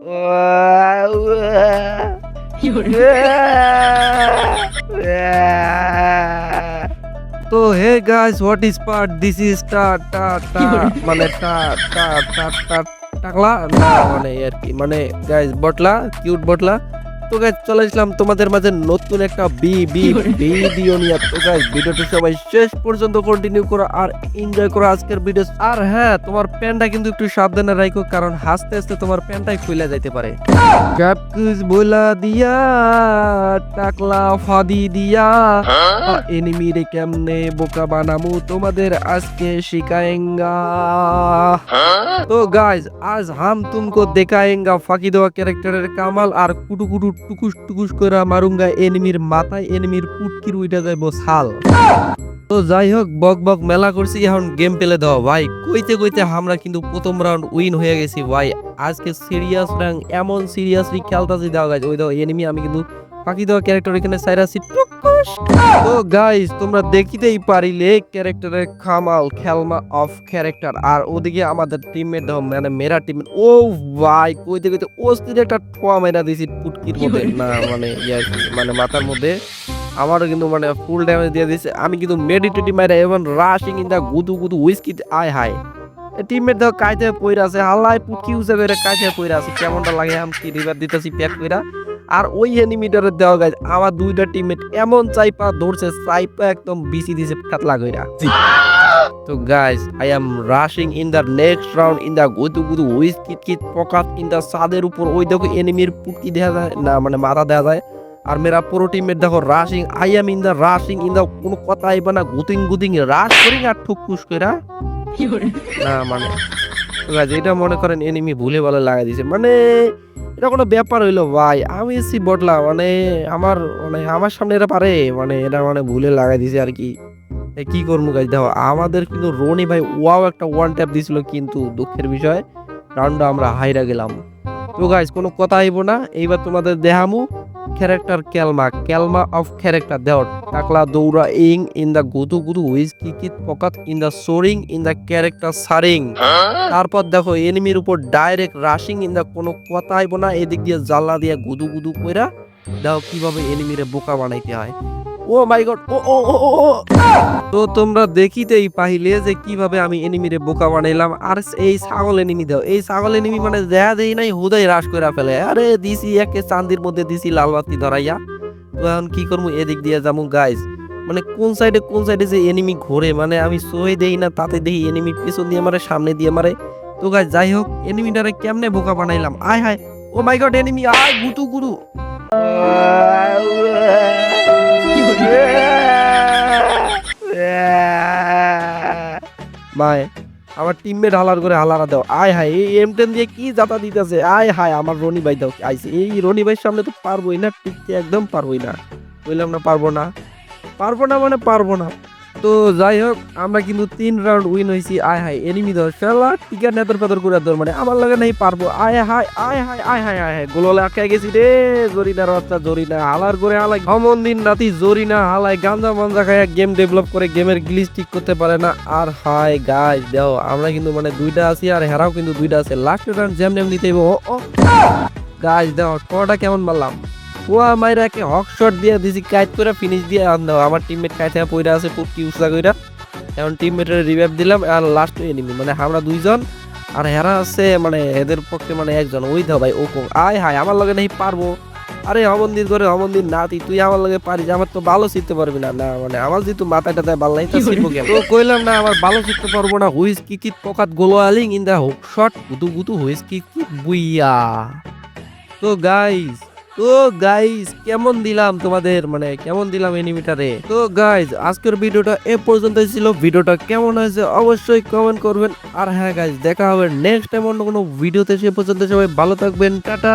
তো hey guys, what is part? This is টা টা টা মানে টা টা টা টা টাকলা না মানে আর কি মানে গাইস বটলা কিউট বটলা। তো গাইস চলে আসলাম তোমাদের মাঝে নতুন একটা ভিডিও নিয়ে। তো গাইস ভিডিওটা সবাই শেষ পর্যন্ত কন্টিনিউ করো আর এনজয় করো আজকের ভিডিও। আর হ্যাঁ, তোমার প্যানটা কিন্তু একটু সাবধানে রাখো, কারণ হাসতে হাসতে তোমার প্যানটাই খুলে যাইতে পারে। গাবকুজ বলা দিয়া টাকলা ফাদি দিয়া এনিমি রে কেমনে বোকা বানামু তোমাদের আজকে শিখায়েঙ্গা। তো গাইজ আজ হাম তুমকো দেখায়েঙ্গা ফাঁকি দেওয়া ক্যারেক্টারের কামাল, আর কুটু কুটু টুকুস টুকুস করে মারুঙ্গা এনিমির মাথায়, এনিমির পুটকির উইটা যাইবো ছাল। তো যাই হোক, বক বক মেলা করছি, এখন গেম পেলে দাও ভাই। কইতে কইতে আমরা কিন্তু প্রথম রাউন্ড উইন হয়ে গেছি ভাই। আজকে সিরিয়াস র্যাঙ্ক এমন সিরিয়াসলি খেলতাছি দাও গাইজ। ওই দাও এনিমি, আমি কিন্তু ফাঁকি দেওয়া ক্যারেক্টার এখানে সাইরাসি টুকুস। তো গাইজ তোমরা দেখিতেই পারিলে ক্যারেক্টারের কামাল, খেলমা অফ ক্যারেক্টার। আর ওদিকে আমাদের টিমমেট দাও মানে মেরা টিমমেট। ও ভাই কইতে কইতে অস্থির একটা ঠোয়া মেরা দিছি পুটকির মধ্যে, না মানে ইয়ার মানে মাথার মধ্যে। আমারও কিন্তু মানে ফুল ড্যামেজ দিয়ে দিছে। আমি কিন্তু মেডিটেটি মাইরা এবং রাশিং ইন দা গুদু গুদু হুইস্কি আয় হায়। টিমমেট দাও কাইতে পইরা আছে, হাল্লাই পুটকি উসে করে কাইতে পইরা আছে। কেমনটা লাগে আমি কি রিভার দিতেছি প্যাক কইরা। আর ওই এনিমিটারে দেওয়া গাইজ আমার দুইটা টিমমেট এমন চাইপা ধরছে, চাইপা একদম বিসি দিছে কাতলা কইরা। তো guys I am rushing in the next round in the গুদু গুদু হুইস্কি কিট পকাত ইন দা ছাদের উপর। ওই দেখো এনিমির পুটকি দেখা যায় না মানে মাথা দেখা যায়। আর মেরা পুরো টিমমেট দেখো rushing, I am in the rushing in the কোনো কথা আইবা না, গুতিং গুতিং রাশ করি আর ঠুকুস কইরা না মানে। এটা মনে করেন এনিমি ভুলে ভালো লাগাই দিছে, মানে এটা কোনো ব্যাপার হইলো ভাই? আমি এসি বটলা মানে আমার সামনে এটা পারে, মানে এটা মানে ভুলে লাগাই দিছে আর কি। কি করবো গাইজ দেখো আমাদের কিন্তু রনি ভাই ওয়াও একটা ওয়ান ট্যাপ দিছিল, কিন্তু দুঃখের বিষয় রাউন্ডটা আমরা হাইরা গেলাম। তো গাইজ কোনো কথা আইব না, এইবার তোমাদের দেখামু ক্যারেক্টার ক্যালমা অফ ক্যারেক্টার দেও টাকলা দৌড়া ইং ইন দা গুদু গুদু হুইস্কি কিট পকাত ইন দা সোরিং ইন দা ক্যারেক্টার সারিং। তারপর দেখো এনিমির উপর ডাইরেক্ট রাশিং ইন দা কোনো কথা আইব না, এদিক দিয়ে জানলা দিয়ে গুদু গুদু কইরা দাও কিভাবে এনিমিরে বোকা বানাইতে হয়। ও মাই গড, ও ও ও ও ও। তো তোমরা দেখিতেই পাইলে যে কিভাবে আমি এনিমিরে বোকা বানাইলাম। আর এই ছাগল এনিমি দাও, এই ছাগল এনিমি মানে দেয়া দেই নাই হুদাই রাশ কইরা ফেলে। আরে দিছি একে চান্দির মধ্যে দিছি লাল বাতি ধরাইয়া। তো এখন কি করবো, এদিক দিয়ে যাবো গাইজ। মানে কোন সাইডে যে এনিমি ঘোরে, মানে আমি সই দেই না তাতে দেখি এনিমি পিছন দিয়ে মারে সামনে দিয়ে মারে। তো গাইজ যাই হোক, এনিমিটারে কেমনে বোকা বানাইলাম। আয় হায়, ও মাই গড এনিমি আয় গুতু গুরু। ভাই আমার টিমমেট হালার করে হালারা দাও। আয় হায় এই M10 দিয়ে কি জাতা দিতেছে। আয় হায় আমার রনি ভাই দাও আইছে। এই রনি ভাইয়ের সামনে তো পারবোই না, টিকতে একদম পারবোই না। বললাম না পারবো না মানে পারবো না। তো যাই হোক আমরা কিন্তু 3 রাউন্ড উইন হয়েছি। আয় হায় এনিমি ধর শালা টিকা নেতর পেতর করে ধর, মানে আমার লাগে নাই পারবো। আয় হায় আয় হায় আয় হায় আয় হায় গোললে আটকে গেছি রে। জরিনার বাচ্চা জরিনা হালার করে হালাই হমন দিন রাতি জরিনা হালাই গাঞ্জা মাঞ্জা খায় গেম ডেভেলপ করে গেমের গ্লিচ ঠিক করতে পারে না। আর হাই গাইস দেখো আমরা কিন্তু মানে দুইটা আছি আর হেরাও কিন্তু দুইটা আছে। লাস্ট রাউন্ড জ্যাম ন্যাম দিতে হইব। ও গাইস দেখো কোটা কেমন মারলাম। ওয়া মাইরাকে হক শট দিয়ে দিছি কাইট করে ফিনিশ দিয়ে আন দাও। আমার টিমমেট কাইতে পইরা আছে পুটকি উসা কইরা। এখন টিমমেটের রিভাইভ দিলাম আর লাস্ট এনিমি মানে আমরা দুইজন আর হেরা আছে মানে এদের পক্ষে মানে একজন। ওই দাও ভাই ওকো আয় হায় আমার লগে নাই পারবো। আরে হমন্দির করে হমন্দির নাতি তুই আমার লগে পারিস, আমার তো ভালো শিখতে পারবি না। না মানে আমার যেহেতু মাথাটা তাই ভালো নাই তা শিখবো কেন? তো কইলাম না আমার ভালো শিখতে পারবো না। হুইস কি কি পকাত গোলো আলিং ইন দা হুক শট গুতু গুতু হুইস কি কি বুইয়া। তো গাইস কেমন দিলাম তোমাদের মানে কেমন দিলাম এনিমিটারে। তো গাইস আজকের ভিডিওটা এ পর্যন্তই ছিল। ভিডিওটা কেমন হয়েছে অবশ্যই কমেন্ট করবেন। আর হ্যাঁ গাইস দেখা হবে নেক্সট টাইম অন্য কোনো ভিডিওতে। সে পর্যন্ত সবাই ভালো থাকবেন, টাটা।